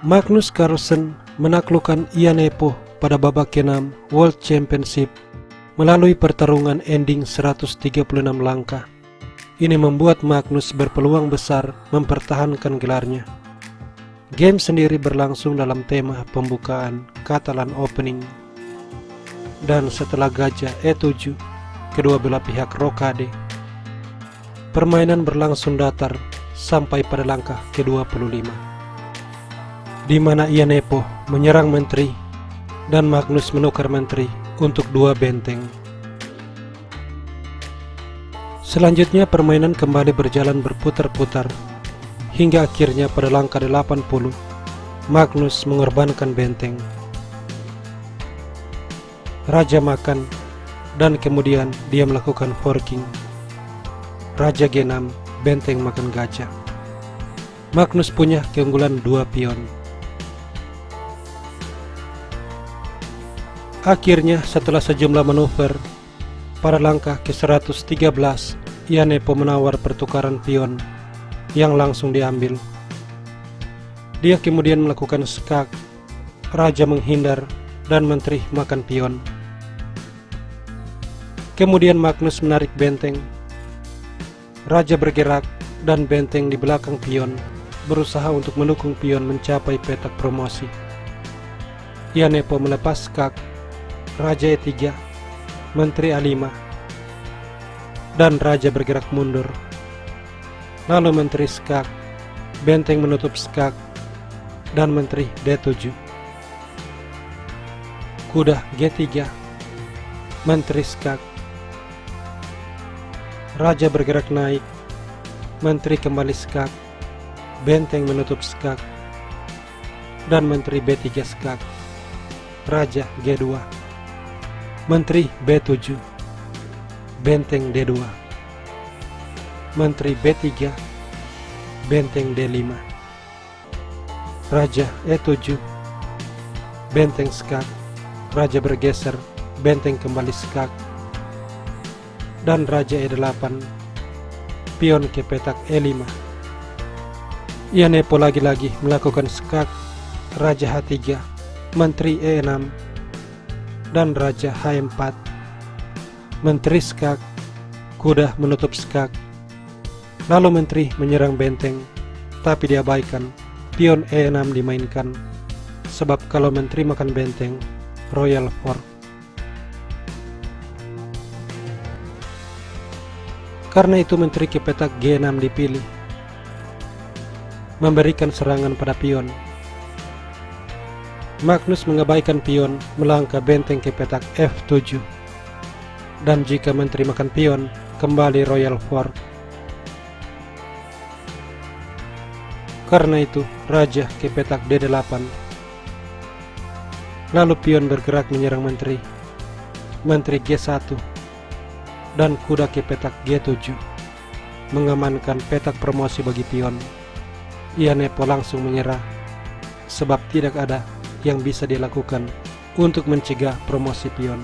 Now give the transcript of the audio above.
Magnus Carlsen menaklukkan Ian Nepo pada babak ke-6 World Championship melalui pertarungan ending 136 langkah. Ini membuat Magnus berpeluang besar mempertahankan gelarnya. Game sendiri berlangsung dalam tema pembukaan Catalan Opening. Dan setelah gajah E7, kedua belah pihak rokade. Permainan berlangsung datar sampai pada langkah ke-25, di mana Ian Nepo menyerang menteri dan Magnus menukar menteri untuk dua benteng. Selanjutnya permainan kembali berjalan berputar-putar hingga akhirnya pada langkah 80 Magnus mengorbankan benteng. Raja makan dan kemudian dia melakukan forking. Raja G6, benteng makan gajah. Magnus punya keunggulan 2 pion. Akhirnya setelah sejumlah manuver, pada langkah ke-113 Ian Nepo menawar pertukaran pion yang langsung diambil. Dia kemudian melakukan skak, raja menghindar dan menteri makan pion. Kemudian Magnus menarik benteng. Raja bergerak dan benteng di belakang pion berusaha untuk mendukung pion mencapai petak promosi. Ian Nepo melepas skak, raja E3, menteri A5, dan raja bergerak mundur. Lalu menteri skak, benteng menutup skak, dan menteri D7. Kuda G3, menteri skak. Raja bergerak naik, menteri kembali skak, benteng menutup skak, dan menteri B3 skak. Raja G2, menteri B7, benteng D2, menteri B3, benteng D5, raja E7, benteng skak, raja bergeser, benteng kembali skak, dan raja E8, pion ke petak E5. Ian Nepo lagi-lagi melakukan skak, raja H3, menteri E6, dan raja H4, menteri skak, kuda menutup skak. Lalu menteri menyerang benteng, tapi diabaikan, pion E6 dimainkan, sebab kalau menteri makan benteng, royal fork. Karena itu menteri ke petak G6 dipilih, memberikan serangan pada pion. Magnus mengabaikan pion melangkah benteng ke petak F7. Dan jika menteri makan pion, kembali royal fork. Karena itu, raja ke petak D8. Lalu pion bergerak menyerang menteri. Menteri G1. Dan kuda ke petak G7. Mengamankan petak promosi bagi pion. Ian Nepo langsung menyerah, sebab tidak ada yang bisa dilakukan untuk mencegah promosi pion.